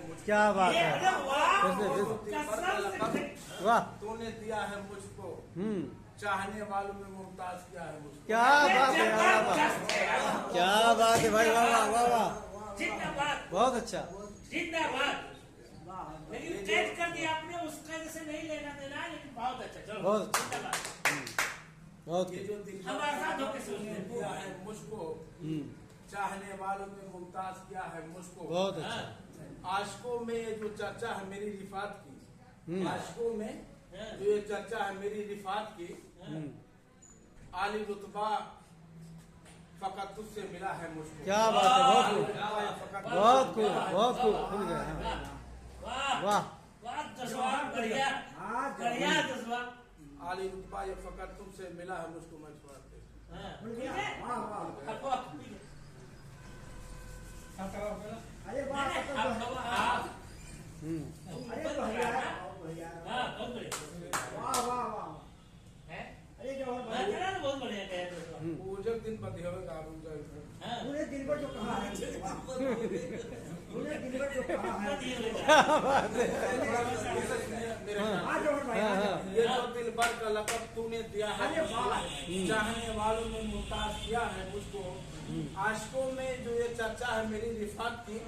मुझको। क्या बात है, वाह, तूने दिया है मुझको, चाहने वालों में मुमताज किया है मुझको। क्या बात है, क्या बात है भाई, वाह वाह वाह वाह, बहुत अच्छा, लेकिन कैच कर दिया आपने, उसका जैसे नहीं लेना देना है, लेकिन बहुत अच्छा, चलो बहुत अच्छा, बहुत ये जो दिल हम आजाद होके सोचते हैं। दिया है मुझको, चाहने वालों में मुमताज किया है मुझको। बहुत अच्छा, आशिकों में ये जो चर्चा है मेरी रिफात की, आशिकों में जो ये चर्चा है मेरी रिफात की, आली रुतबा फकत तुझसे मिला है मुझको। क्या बात है, बहुत खूब, बहुत खूब, बहुत खूब, खुल गया, वाह, बढ़िया बढ़िया जज्बा। आली रुतबा ये फकत तुमसे मिला है मुझको। मैं पूजक दिन बंदी होवे पूरे दिन भर जो कहा है, पूरे दिन भर जो कहा है, ये जो दिल भर का लक़ब तूने दिया है, चाहने वालों में मुमताज किया है मुझको। आशिकों में जो ये चर्चा है मेरी रिफात की,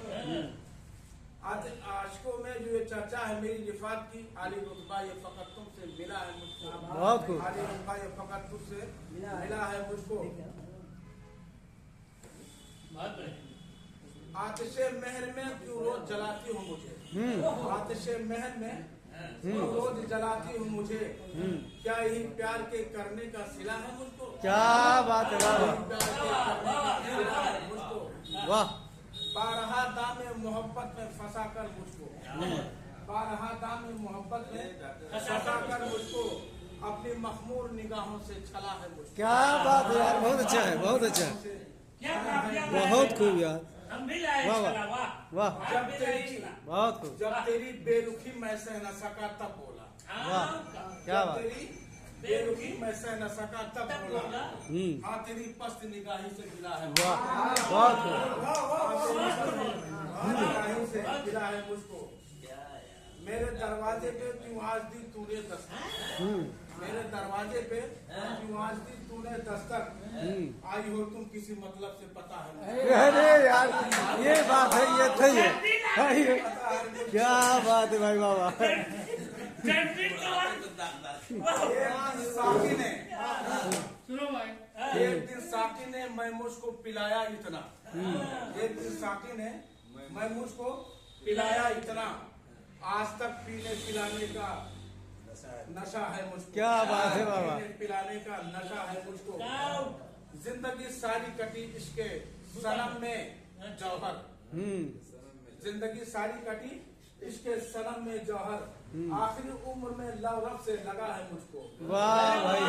आशिकों में जो ये चर्चा है मेरी रिफात की, आली रुतबा ये फकत तुमसे मिला है मुझको। बहुत खूब, आली रुतबा ये फकत तुझसे मिला है मुझको। आतिशे महर में क्यों रोज जलाती हूँ मुझे, आतिशे महर में क्यों रोज जलाती हूँ मुझे। क्या यही प्यार के करने का सिला है मुझको। क्या बात है, वाह वाह, बारहा दामे मोहब्बत में फंसा कर मुझको, बारहा दामे मोहब्बत में फंसा कर मुझको, अपनी मखमूर निगाहों से छला है मुझको। क्या बात है यार, बहुत अच्छा है, बहुत अच्छा, बहुत खूब यार, वाह वाह वाह, जब तेरी बहुत खूब, जब तेरी बेरुखी मैं सह न सका तब बोला, वाह, क्या जब बात, तेरी बेरुखी मैं सह न सका तब बोला। हाँ तेरी पस्त निगाही से गिला है, वाह, बहुत खूब, निगाही से गिला है मुझको। मेरे दरवाजे पे क्यों आज दी तूने दस्तक, मेरे दरवाजे पे क्यों आज दी तूने दस्तक। आई हो तुम किसी मतलब से पता है मुझे। अरे यार ये बात है, ये सही है, क्या बात है भाई, वाह वाह, साकी ने एक दिन साकी ने मैं मुझको पिलाया इतना, एक दिन साकी ने मैं मुझको पिलाया इतना, आज तक पीने पिलाने का नशा है मुझको। क्या बात है बाबा, पिलाने का नशा है मुझको। जिंदगी सारी कटी इसके सनम में जौहर, जिंदगी सारी कटी इसके सनम में जौहर, आखिरी उम्र में लव रब से लगा है मुझको। वाह भाई,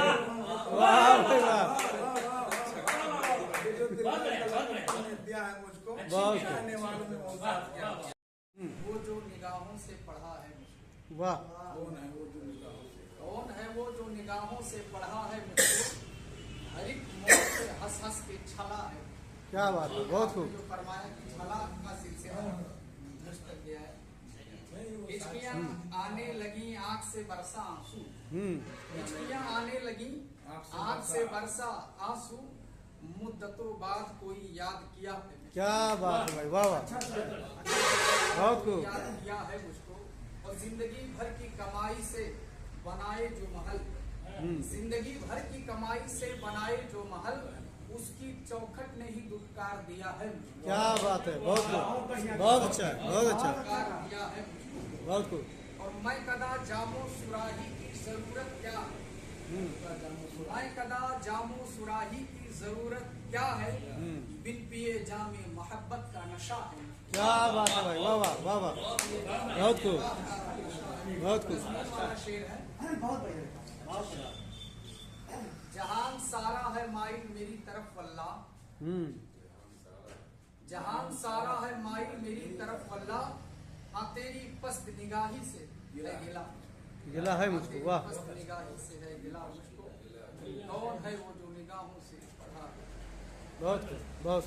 वाह भाई वाह, ये जो दिल ने दिया है मुझको, चाहने वालों में मुमताज किया। वो जो निगाहों से पढ़ा है मुझको, वाह, कौन है वो जो निगाहों से, कौन है वो जो निगाहों से पढ़ा है मुझको, हर एक मोड़ से हंस हंस के छला है। क्या बात है, बहुत खूब, जो फरमाया कि छला का सिलसिला मुझ तक गया है। हिचकियां आने लगी आंख से बरसा आंसू, हिचकियां आने लगी आंख से बरसा आंसू, मुद्दतों बाद कोई याद किया है। क्या बात है भाई, वाह वाह, बहुत खूब, याद किया है मुझको। और जिंदगी भर की कमाई से बनाए जो महल, जिंदगी भर की कमाई से बनाए जो महल, उसकी चौखट ने ही दुत्कार दिया है मुझको। क्या बात है, बहुत खूब, बहुत अच्छा है, बहुत अच्छा, दुत्कार दिया है मुझको। बहुत खूब, और मैं कदा जामो सुराही की जरूरत क्या है, मैं कदा जामो सुराही की जरूरत क्या है, बिन पिए जामे मोहब्बत का नशा है। क्या बात है भाई, वाह वाह वाह वाह, बहुत खूब, बहुत खूब, शेर है, जहान सारा है माइल मेरी तरफ वल्ला, जहान सारा है माइल मेरी तरफ वल्ला, हाँ तेरी पस्त निगाही से है गिला, गिला है मुझको, वाह, पस्त निगाही से है गिला मुझको। कौन है वो जो निगाहों से पढ़ा है। बहुत खूब, बहुत